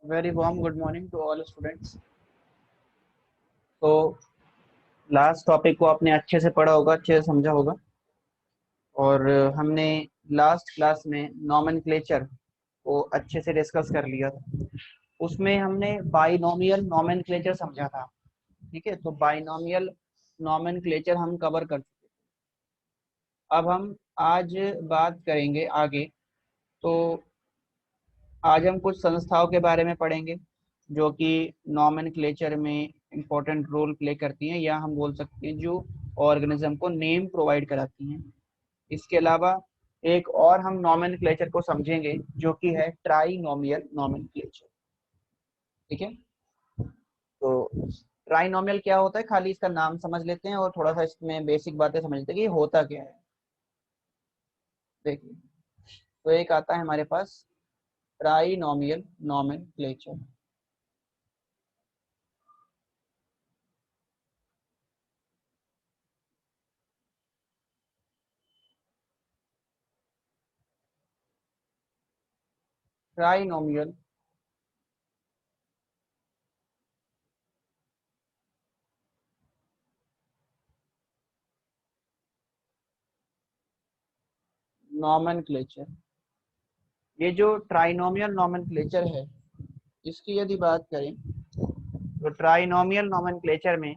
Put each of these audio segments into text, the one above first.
Very warm good morning to all students. तो last topic को आपने अच्छे से पढ़ा होगा, अच्छे से समझा होगा। और हमने लास्ट क्लास में नॉमेनक्लेचर को अच्छे से डिस्कस कर लिया था। उसमें हमने बाइनोमियल नॉमेनक्लेचर समझा था। ठीक है, तो बाइनोमियल नॉमेनक्लेचर हम कवर कर चुके। अब हम आज बात करेंगे आगे। तो आज हम कुछ संस्थाओं के बारे में पढ़ेंगे जो कि नॉमेनक्लेचर में इम्पोर्टेंट रोल प्ले करती हैं, या हम बोल सकते हैं जो ऑर्गेनिज्म को नेम प्रोवाइड कराती हैं। इसके अलावा एक और हम नॉमेनक्लेचर को समझेंगे जो कि है ट्राइनोमियल नॉमेनक्लेचर। ठीक है, तो ट्राइनोमियल क्या होता है, खाली इसका नाम समझ लेते हैं और थोड़ा सा इसमें बेसिक बातें समझ लेते हैं कि ये होता क्या है। देखिए, तो एक आता है हमारे पास ट्राइनोमियल नॉमेनक्लेचर। ट्राइनोमियल नॉमेनक्लेचर, ये जो ट्राइनोमियल नॉमेनक्लेचर है, इसकी यदि बात करें तो ट्राइनोमियल नॉमेनक्लेचर में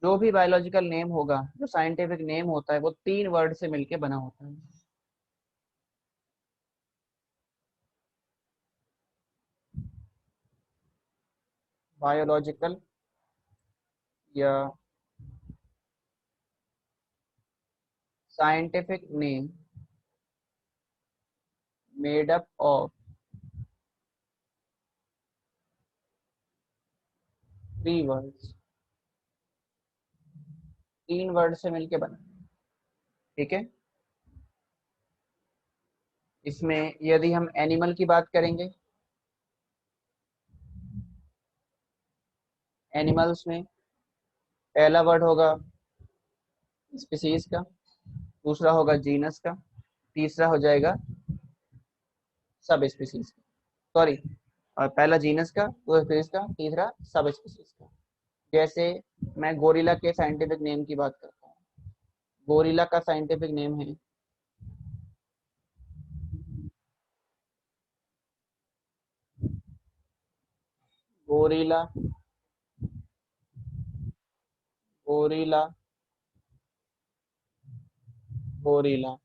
जो भी बायोलॉजिकल नेम होगा, जो साइंटिफिक नेम होता है, वो 3 वर्ड से मिलके बना होता है। बायोलॉजिकल या scientific name made up of 3 words, 3 word से मिलके बना। ठीक है, इसमें यदि हम एनिमल की बात करेंगे, एनिमल्स में पहला वर्ड होगा स्पीसीज का, दूसरा होगा जीनस का, तीसरा हो जाएगा सब स्पीसीज का। सॉरी, और पहला जीनस का, दूसरा स्पीसीज का, तीसरा सब स्पीसीज का। जैसे मैं गोरिल्ला के साइंटिफिक नेम की बात करता हूँ। गोरिल्ला का साइंटिफिक नेम है गोरिल्ला, गोरिल्ला, गोरिल्ला।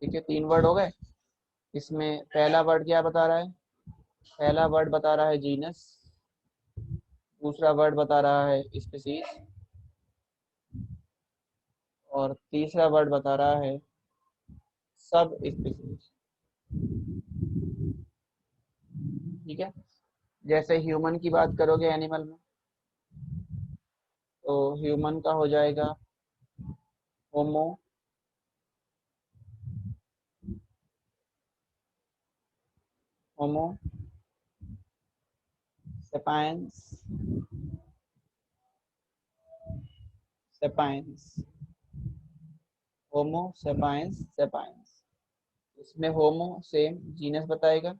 ठीक है, 3 वर्ड हो गए। इसमें पहला वर्ड क्या बता रहा है? पहला वर्ड बता रहा है जीनस, दूसरा वर्ड बता रहा है स्पीसीज, और तीसरा वर्ड बता रहा है सब स्पीसीज। ठीक है, जैसे ह्यूमन की बात करोगे एनिमल में, तो ह्यूमन का हो जाएगा होमो, होमो सेपायंस, सेपायंस, होमो सेपायंस, सेपायंस। इसमें होमो सेम जीनस बताएगा,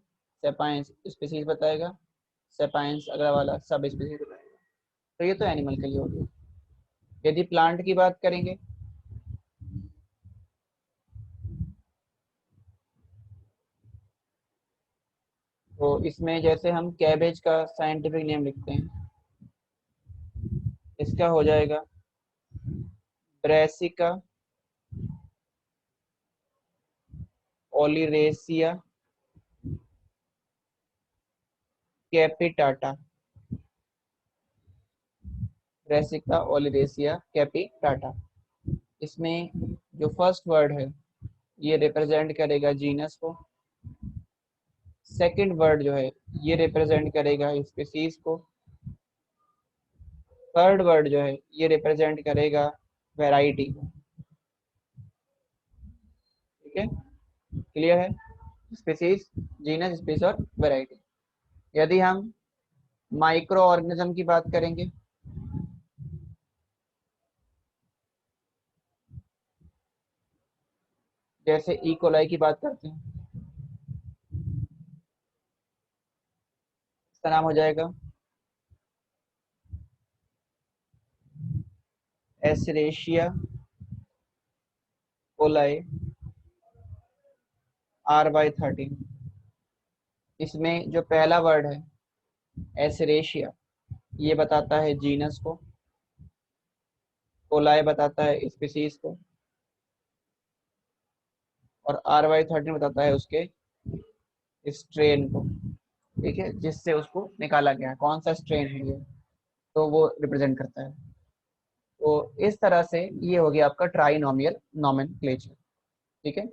सेपायंस स्पीसीज बताएगा, सेपायंस अगला वाला सब स्पीसीज बताएगा। तो ये तो एनिमल के लिए हो गया। यदि प्लांट की बात करेंगे, तो इसमें जैसे हम कैबेज का साइंटिफिक नेम लिखते हैं, इसका हो जाएगा Brassica oleracea capitata, Brassica oleracea capitata. इसमें जो फर्स्ट वर्ड है ये रिप्रेजेंट करेगा जीनस को, सेकंड वर्ड जो है ये रिप्रेजेंट करेगा स्पीसीज को, थर्ड वर्ड जो है ये रिप्रेजेंट करेगा वैरायटी को। ठीक है, क्लियर है? स्पीसीज, जीनस, स्पीस और वैरायटी। यदि हम माइक्रो ऑर्गेनिज्म की बात करेंगे, जैसे ई कोलाई की बात करते हैं, इसका नाम हो जाएगा एस्चेरेशिया कोलाई R/13। इसमें जो पहला वर्ड है एस्चेरेशिया, ये बताता है जीनस को, कोलाई बताता है स्पीसीज को, और R/13 बताता है उसके स्ट्रेन को। ठीक है, जिससे उसको निकाला गया है कौन सा स्ट्रेन है ये, तो वो रिप्रेजेंट करता है। तो इस तरह से ये हो गया आपका ट्राइनोमियल नोमेनक्लेचर। ठीक है,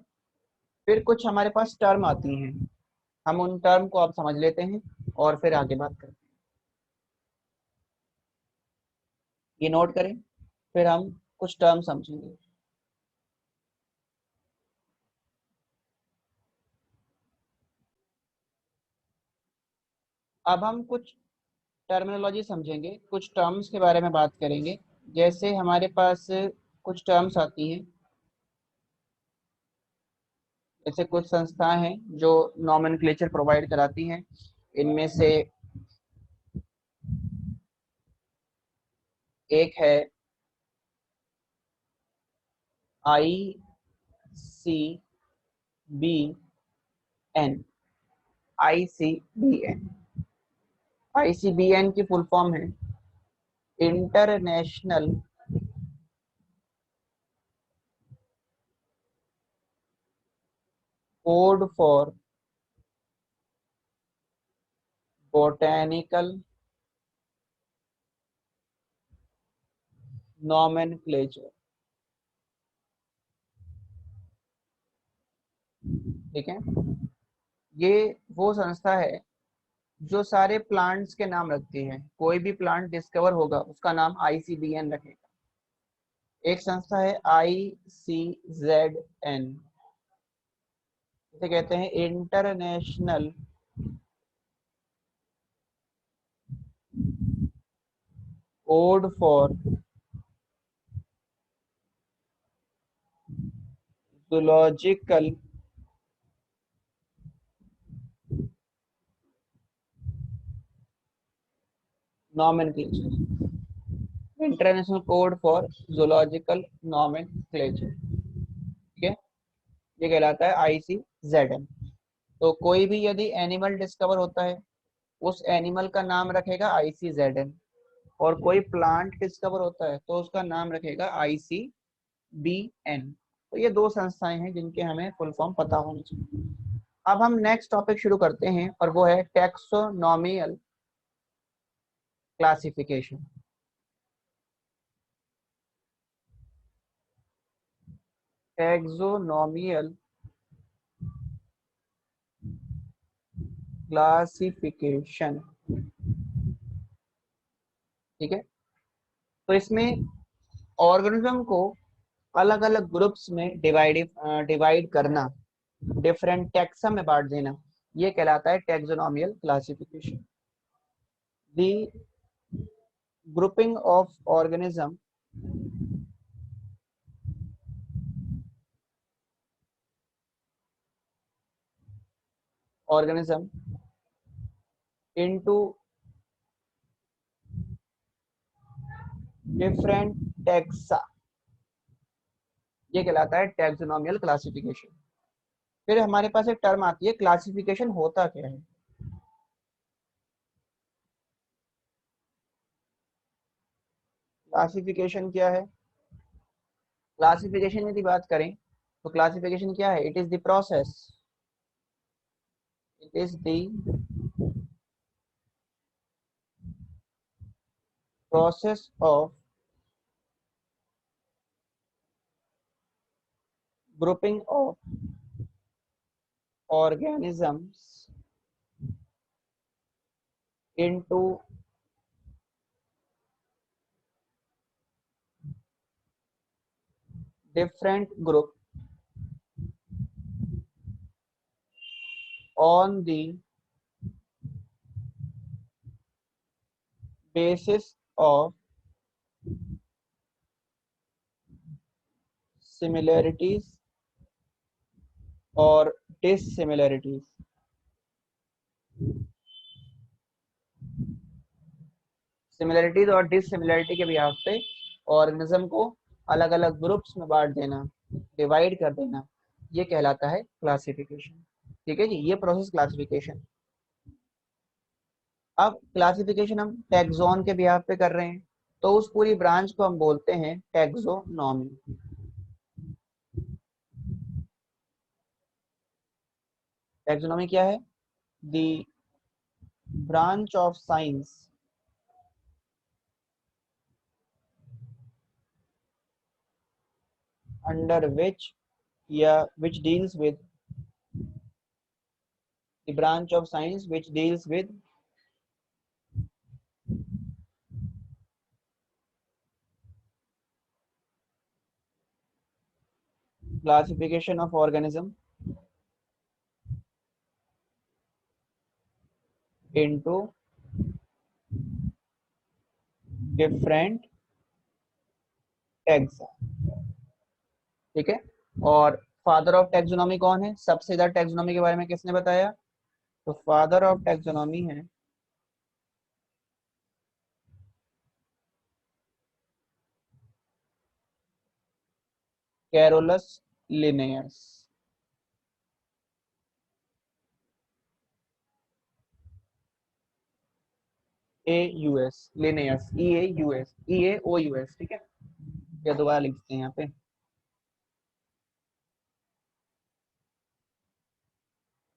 फिर कुछ हमारे पास टर्म आती हैं, हम उन टर्म को आप समझ लेते हैं और फिर आगे बात करते हैं। ये नोट करें, फिर हम कुछ टर्म समझेंगे। अब हम कुछ टर्मिनोलॉजी समझेंगे, कुछ टर्म्स के बारे में बात करेंगे। जैसे हमारे पास कुछ टर्म्स आती हैं, जैसे कुछ संस्थाएं हैं जो नॉमेनक्लेचर प्रोवाइड कराती हैं। इनमें से एक है ICBN। ICBN, ICBN की फुल फॉर्म है international code for botanical nomenclature. ठीक है, ये वो संस्था है जो सारे प्लांट्स के नाम रखती है। कोई भी प्लांट डिस्कवर होगा उसका नाम ICBN रखेगा। एक संस्था है ICZN, इसे कहते हैं international code for zoological nomenclature. International code for zoological nomenclature. ठीक है, ये कहलाता है ICZN। तो कोई भी यदि एनिमल डिस्कवर होता है उस एनिमल का नाम रखेगा ICZN, और कोई प्लांट डिस्कवर होता है तो उसका नाम रखेगा ICBN। तो ये दो संस्थाएं हैं जिनके हमें फुल फॉर्म पता होनी चाहिए। अब हम नेक्स्ट टॉपिक शुरू करते हैं और वो है टेक्सोनोमियल क्लासिफिकेशन। टेक्सोनोमियल क्लासिफिकेशन। ठीक है, तो इसमें ऑर्गेनिज्म को अलग अलग ग्रुप्स में डिवाइड करना, डिफरेंट टैक्सा में बांट देना, ये कहलाता है taxonomical classification. The grouping of organism into different taxa, ये कहलाता है टैक्सोनोमियल क्लासिफिकेशन। फिर हमारे पास एक टर्म आती है क्लासिफिकेशन होता क्या है। क्लासिफिकेशन क्या है? क्लासिफिकेशन यदि बात करें तो क्लासिफिकेशन क्या है? It is the process, it is the process of grouping of organisms into different group on the basis of similarities or dissimilarities। Similarities और डिसिमिलरिटी के बिहाफ पे ऑर्गेनिज्म को अलग अलग ग्रुप्स में बांट देना, डिवाइड कर देना, ये कहलाता है क्लासिफिकेशन। ठीक है जी, ये प्रोसेस क्लासिफिकेशन। अब क्लासिफिकेशन हम टैक्सोन के बिहाफ पे कर रहे हैं, तो उस पूरी ब्रांच को हम बोलते हैं टैक्सोनॉमी। टैक्सोनॉमी क्या है? The branch of science under which deals with the branch of science which deals with classification of organism into different taxa। ठीक है, और फादर ऑफ टैक्सोनॉमी कौन है? सबसे ज्यादा टैक्सोनॉमी के बारे में किसने बताया? तो फादर ऑफ टैक्सोनॉमी है कैरोलस लिनेयस। ए यू एस, लिनेयस, ई ए यू एस, ई ए ओ यू एस। ठीक है, या दोबारा लिखते हैं यहाँ पे,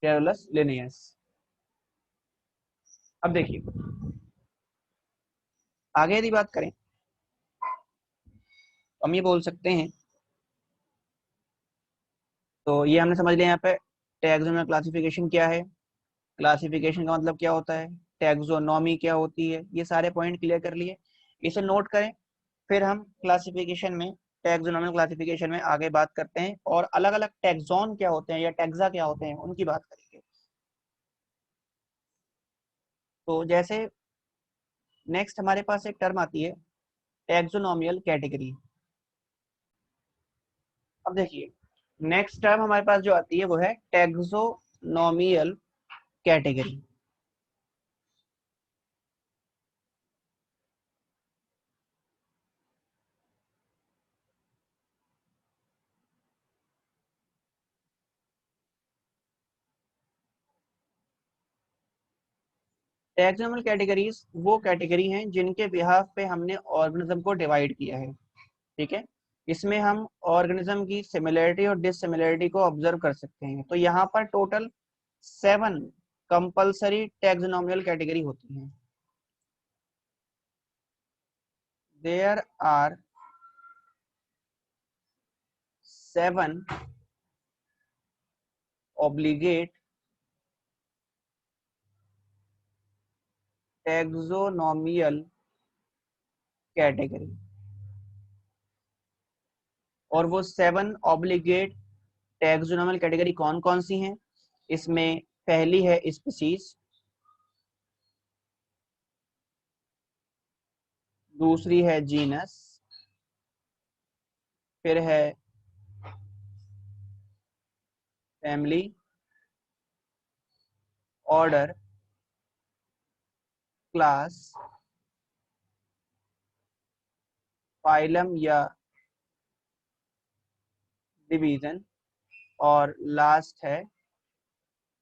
कैरोलस लिनेयस। अब देखिए, आगे यदि बात करें हम ये बोल सकते हैं, तो ये हमने समझ लिया यहाँ पे टैक्सोनॉमी क्लासिफिकेशन क्या है, क्लासिफिकेशन का मतलब क्या होता है, टैक्सोनॉमी क्या होती है, ये सारे पॉइंट क्लियर कर लिए, इसे नोट करें। फिर हम क्लासिफिकेशन में, टैक्सोनॉमी क्लासिफिकेशन में आगे बात करते हैं और अलग अलग टैक्सोन क्या होते हैं या टैक्सा क्या होते हैं उनकी बात करेंगे। तो जैसे नेक्स्ट हमारे पास एक टर्म आती है टैक्सोनॉमियल कैटेगरी। अब देखिए, नेक्स्ट टर्म हमारे पास जो आती है वो है टैक्सोनॉमियल कैटेगरी। टैक्सोनॉमियल कैटेगरीज वो कैटेगरी हैं जिनके बिहाफ पे हमने ऑर्गेनिज्म को डिवाइड किया है। ठीक है, इसमें हम ऑर्गेनिज्म की सिमिलरिटी और डिससिमिलरिटी को ऑब्जर्व कर सकते हैं। तो यहाँ पर टोटल 7 कंपल्सरी टैक्सोनॉमियल कैटेगरी होती हैं। देयर आर 7 ऑब्लिगेट टैक्सोनॉमियल कैटेगरी, और वो 7 ऑब्लिगेट टैक्सोनॉमियल कैटेगरी कौन कौन सी हैं? इसमें पहली है स्पीसीज, दूसरी है जीनस, फिर है फैमिली, ऑर्डर, क्लास, फाइलम या डिवीजन, और लास्ट है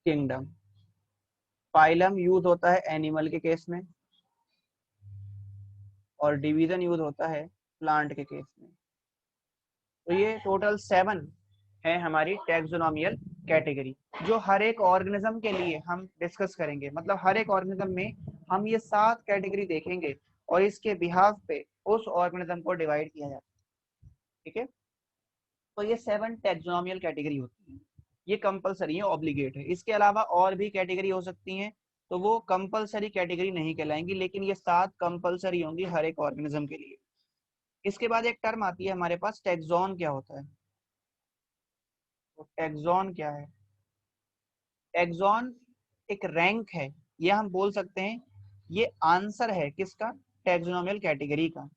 किंगडम। फाइलम यूज होता है एनिमल के केस में और डिवीजन यूज होता है प्लांट के केस में। तो ये टोटल 7 है हमारी टैक्सोनॉमियल कैटेगरी, जो हर एक ऑर्गेनिज्म के लिए हम डिस्कस करेंगे। मतलब हर एक ऑर्गेनिज्म में हम ये 7 कैटेगरी देखेंगे और इसके बिहाफ पे उस ऑर्गेनिज्म को डिवाइड किया जाता है। ठीक है, तो ये 7 टैक्सोनॉमियल कैटेगरी होती है, ये कंपलसरी है, ऑब्लिगेट है। इसके अलावा और भी कैटेगरी हो सकती हैं, तो वो कंपलसरी कैटेगरी नहीं कहलाएंगी, लेकिन ये 7 कंपलसरी होंगी हर एक ऑर्गेनिज्म के लिए। इसके बाद एक टर्म आती है हमारे पास टैक्सोन क्या होता है। तो टैक्सोन क्या है? टैक्सोन एक रैंक है, ये हम बोल सकते हैं, ये आंसर है किसका? टैक्सोनॉमियल कैटेगरी का।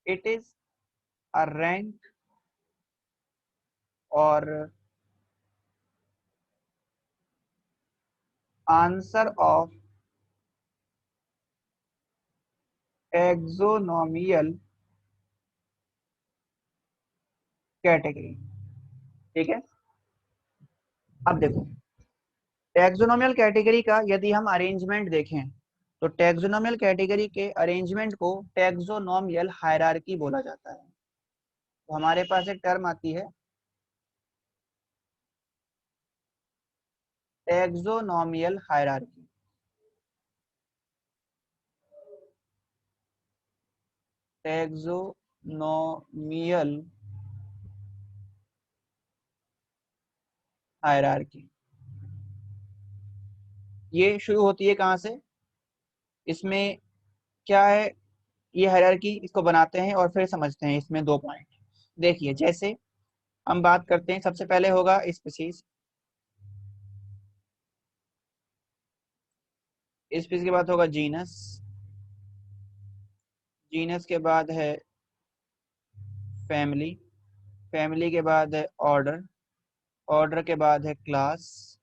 इट इज अ रैंक और आंसर ऑफ टैक्सोनॉमियल कैटेगरी। ठीक है, अब देखो टैक्सोनॉमियल कैटेगरी का यदि हम अरेंजमेंट देखें तो टैक्सोनॉमियल कैटेगरी के अरेंजमेंट को टैक्सोनॉमियल हायरार्की बोला जाता है। तो हमारे पास एक टर्म आती है टैक्सोनॉमियल हायरार्की। टैक्सोनॉमियल हायरार्की ये शुरू होती है कहाँ से, इसमें क्या है, ये हायरार्की इसको बनाते हैं और फिर समझते हैं इसमें दो पॉइंट। देखिए जैसे हम बात करते हैं, सबसे पहले होगा स्पीसीज। स्पीसीज के बाद होगा जीनस। जीनस के बाद है फैमिली। फैमिली के बाद है ऑर्डर। ऑर्डर के बाद है क्लास।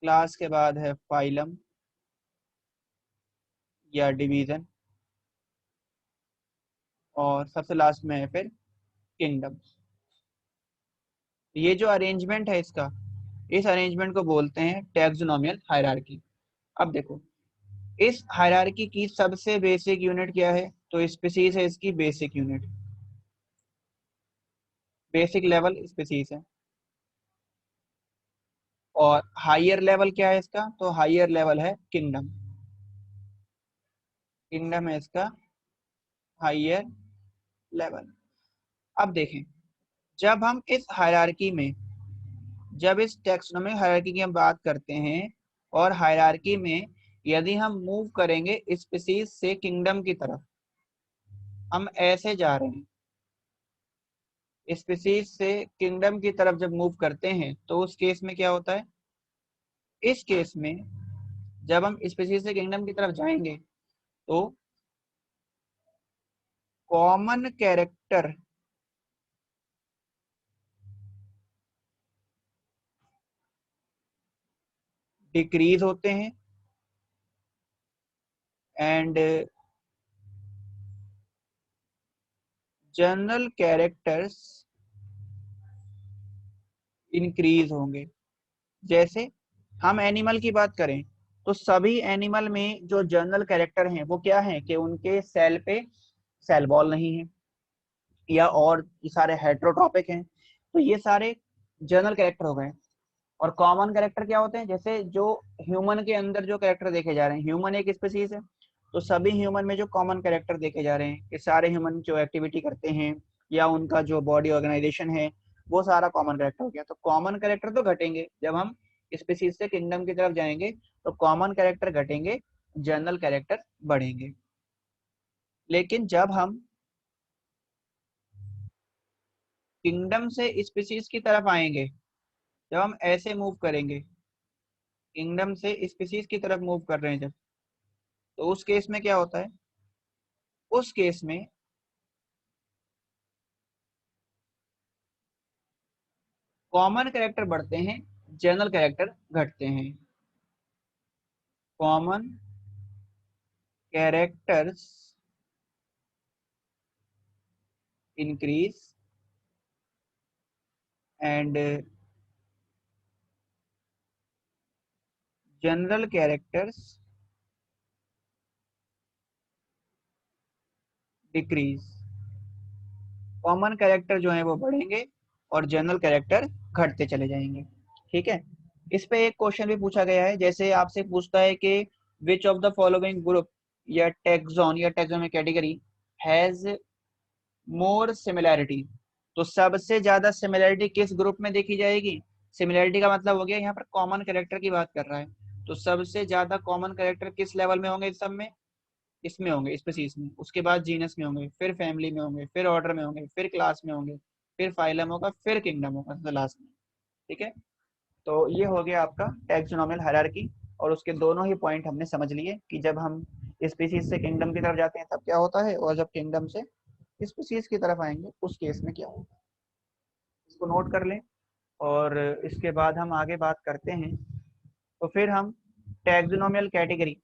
क्लास के बाद है फाइलम या डिवीजन। और सबसे लास्ट में है फिर किंगडम। ये जो अरेंजमेंट है इसका, इस अरेंजमेंट को बोलते हैं टैक्सोनॉमियल हायरार्की। अब देखो इस हायरार्की की सबसे बेसिक यूनिट क्या है, तो स्पीसीज है इसकी basic unit, basic level species है। और हायर लेवल क्या है इसका, तो हायर लेवल है किंगडम। किंगडम है इसका हायर लेवल। अब देखें जब हम इस हायरार्की में, जब इस टैक्सोनॉमिक हायरार्की की हम बात करते हैं और हायरार्की में यदि हम मूव करेंगे स्पीसीज से किंगडम की तरफ, हम ऐसे जा रहे हैं स्पीसीज से किंगडम की तरफ जब मूव करते हैं तो उस केस में क्या होता है, इस केस में जब हम स्पीसीज से किंगडम की तरफ जाएंगे तो कॉमन कैरेक्टर डिक्रीज होते हैं एंड जनरल कैरेक्टर्स इंक्रीज होंगे। जैसे हम एनिमल की बात करें तो सभी एनिमल में जो जनरल कैरेक्टर हैं वो क्या है कि उनके सेल पे सेल वॉल नहीं है, या और ये सारे हेट्रोट्रॉपिक हैं। तो ये सारे जनरल कैरेक्टर हो गए। और कॉमन कैरेक्टर क्या होते हैं, जैसे जो ह्यूमन के अंदर जो कैरेक्टर देखे जा रहे हैं, ह्यूमन एक स्पीसीज है तो सभी ह्यूमन में जो कॉमन कैरेक्टर देखे जा रहे हैं कि सारे ह्यूमन जो एक्टिविटी करते हैं या उनका जो बॉडी ऑर्गेनाइजेशन है वो सारा कॉमन कैरेक्टर हो गया। तो कॉमन कैरेक्टर तो घटेंगे, जब हम स्पीसीज से किंगडम की तरफ जाएंगे तो कॉमन कैरेक्टर घटेंगे, जनरल कैरेक्टर बढ़ेंगे। लेकिन जब हम किंगडम से स्पीसीज की तरफ आएंगे, जब हम ऐसे मूव करेंगे किंगडम से स्पीसीज की तरफ मूव कर रहे हैं जब, तो उस केस में क्या होता है, उस केस में कॉमन कैरेक्टर बढ़ते हैं, जनरल कैरेक्टर घटते हैं। Common characters increase and general characters decrease. Common character जो है वो बढ़ेंगे और जनरल कैरेक्टर घटते चले जाएंगे। ठीक है, इस पे एक क्वेश्चन भी पूछा गया है, जैसे आपसे पूछता है कि which of the following group या टैक्सोन या taxonomic category has more similarity. तो सबसे ज्यादा सिमिलैरिटी किस ग्रुप में देखी जाएगी, सिमिलैरिटी का मतलब हो गया यहाँ पर कॉमन कैरेक्टर की बात कर रहा है, तो सबसे ज्यादा कॉमन कैरेक्टर किस लेवल में होंगे इस सब में, इसमें होंगे स्पीसीज में, उसके बाद जीनस में होंगे, फिर फैमिली में होंगे, फिर ऑर्डर में होंगे, फिर क्लास में होंगे, फिर फाइलम होगा, फिर किंगडम होगा लास्ट में। ठीक है, तो ये हो गया आपका टैक्सोनॉमियल हायरार्की। और उसके दोनों ही पॉइंट हमने समझ लिए कि जब हम स्पीसीज से किंगडम की तरफ जाते हैं तब क्या होता है, और जब किंगडम से स्पीसीज की तरफ आएंगे उस केस में क्या होगा। इसको नोट कर लें और इसके बाद हम आगे बात करते हैं। तो फिर हम टैक्सोनॉमियल कैटेगरी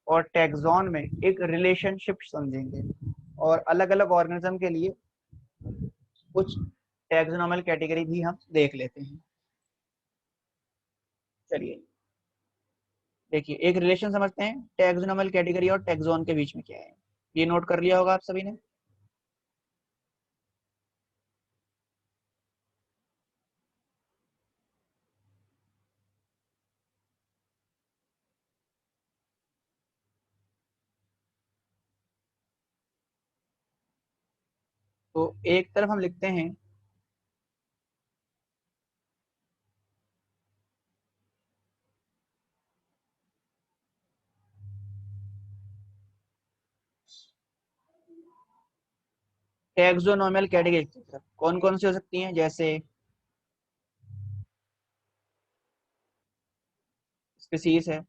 और टैक्सॉन में एक रिलेशनशिप समझेंगे, और अलग अलग ऑर्गेनिज्म के लिए कुछ टैक्सोनॉमल कैटेगरी भी हम देख लेते हैं। चलिए देखिए, एक रिलेशन समझते हैं टैक्सोनॉमल कैटेगरी और टैक्सॉन के बीच में क्या है। ये नोट कर लिया होगा आप सभी ने। तो एक तरफ हम लिखते हैं टैक्सोनॉमल कैटेगरी, कौन कौन सी हो सकती हैं, जैसे स्पीसीज है,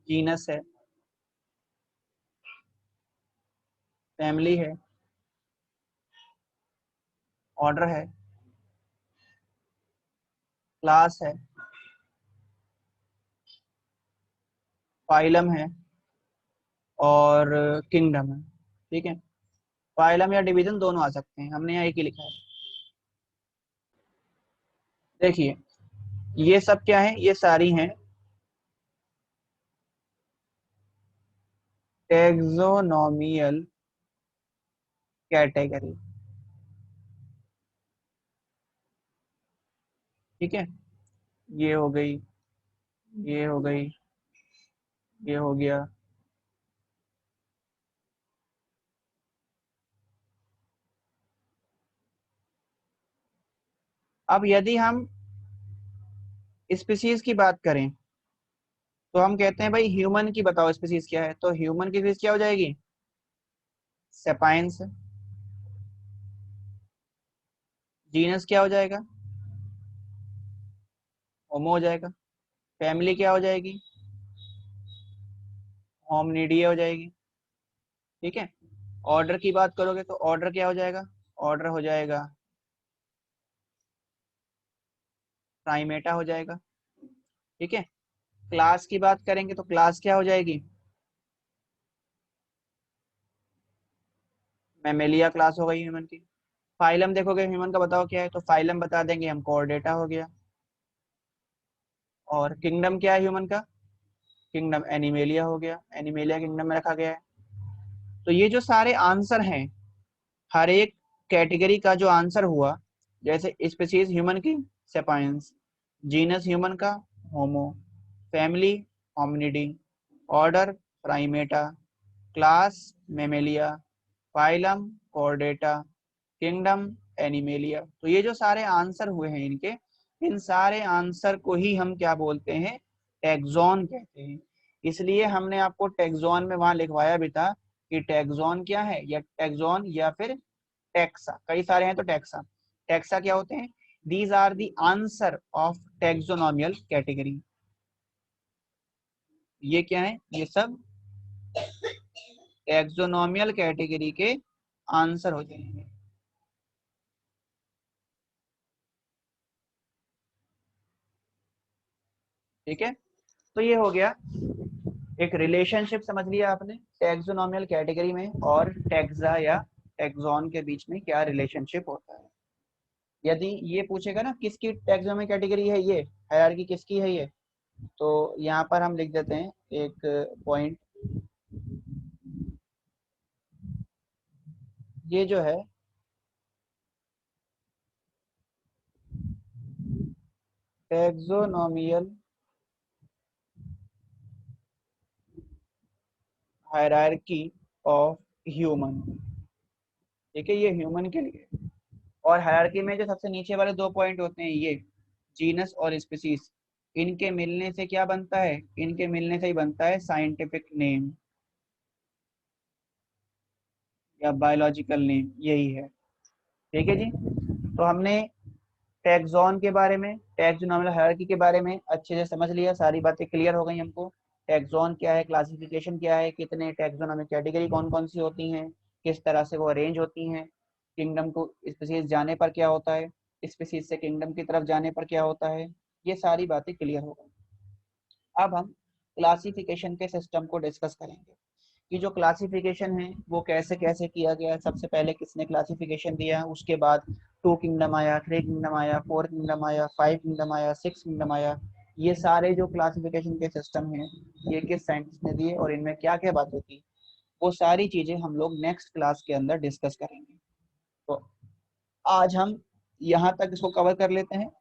जीनस है, फैमिली है, ऑर्डर है, क्लास है, फाइलम है, और किंगडम है। ठीक है, फाइलम या डिवीजन दोनों आ सकते हैं, हमने यहाँ एक ही लिखा है। देखिए ये सब क्या है, ये सारी हैं टैक्सोनॉमियल कैटेगरी। ठीक है, ये हो गई, ये हो गई, ये हो गया। अब यदि हम स्पीसीज की बात करें तो हम कहते हैं भाई ह्यूमन की बताओ स्पीसीज क्या है, तो ह्यूमन की स्पीसीज क्या हो जाएगी, सेपाइंस। जीनस क्या हो जाएगा, होमो हो जाएगा। फैमिली क्या हो जाएगी, होमनिडिया हो जाएगी। ठीक है, ऑर्डर की बात करोगे तो ऑर्डर क्या हो जाएगा, ऑर्डर हो जाएगा प्राइमेटा हो जाएगा। ठीक है, क्लास की बात करेंगे तो क्लास क्या हो जाएगी, मैमेलिया क्लास हो गई ह्यूमन की। फाइलम देखोगे ह्यूमन का बताओ क्या है, तो फाइलम बता देंगे हम, कोऑर्डेटा हो गया। और किंगडम क्या है ह्यूमन का, किंगडम एनिमेलिया हो गया, एनिमेलिया किंगडम में रखा गया है। तो ये जो सारे आंसर हैं, हर एक कैटेगरी का जो आंसर हुआ, जैसे स्पीसीज ह्यूमन की सेपाइंस, जीनस ह्यूमन का Homo, family Hominidae, order Primata, class Mammalia, phylum Chordata, kingdom Animalia. तो ये जो सारे आंसर हुए हैं इनके, इन सारे आंसर को ही हम क्या बोलते हैं, टैक्सॉन कहते हैं। इसलिए हमने आपको टैक्सॉन में वहां लिखवाया भी था कि टैक्सॉन क्या है, या टैक्सॉन या फिर टैक्सा, कई सारे हैं तो टैक्सा। टैक्सा क्या होते हैं, these are the answer of taxonomical category. ये क्या है, ये सब टैक्सोनॉमियल कैटेगरी के आंसर हो जाएंगे। ठीक है, तो ये हो गया एक रिलेशनशिप समझ लिया आपने टैक्सोनॉमियल कैटेगरी में और टैक्सा या टैक्सॉन के बीच में क्या रिलेशनशिप होता है। यदि ये पूछेगा ना किसकी टैक्सोनॉमिक कैटेगरी है ये, हायरार्की किसकी है ये, तो यहाँ पर हम लिख देते हैं एक पॉइंट, ये जो है टैक्सोनॉमियल हायरार्की ऑफ ह्यूमन। ठीक है, ये ह्यूमन के लिए। और हायरार्की में जो सबसे नीचे वाले दो पॉइंट होते हैं, ये जीनस और स्पीसीज, इनके मिलने से क्या बनता है, इनके मिलने से ही बनता है साइंटिफिक नेम या बायोलॉजिकल नेम, यही है। ठीक है जी, तो हमने टैक्सॉन के बारे में, टैक्सोनॉमिकल हायरार्की के बारे में अच्छे से समझ लिया, सारी बातें क्लियर हो गई हमको। टैक्सॉन क्या है, क्लासिफिकेशन क्या है, कितने टैक्सोनॉमिक कैटेगरी कौन कौन सी होती हैं, किस तरह से वो अरेंज होती हैं, किंगडम को स्पीसीज जाने पर क्या होता है, स्पीसीज से किंगडम की तरफ जाने पर क्या होता है, ये सारी बातें क्लियर हो गई। अब हम क्लासिफिकेशन के सिस्टम को डिस्कस करेंगे कि जो क्लासिफिकेशन है वो कैसे कैसे किया गया, सबसे पहले किसने क्लासिफिकेशन दिया, उसके बाद 2 किंगडम आया, 3 किंगडम आया, 4 किंगडम आया, 5 किंगडम आया, 6 किंगडम आया। ये सारे जो क्लासिफिकेशन के सिस्टम हैं ये किस साइंटिस्ट ने दिए और इनमें क्या क्या बातें थी, वो सारी चीजें हम लोग नेक्स्ट क्लास के अंदर डिस्कस करेंगे। तो आज हम यहाँ तक इसको कवर कर लेते हैं।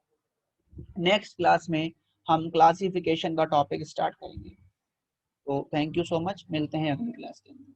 नेक्स्ट क्लास में हम क्लासिफिकेशन का टॉपिक स्टार्ट करेंगे। तो थैंक यू सो मच, मिलते हैं अगली क्लास के अंदर।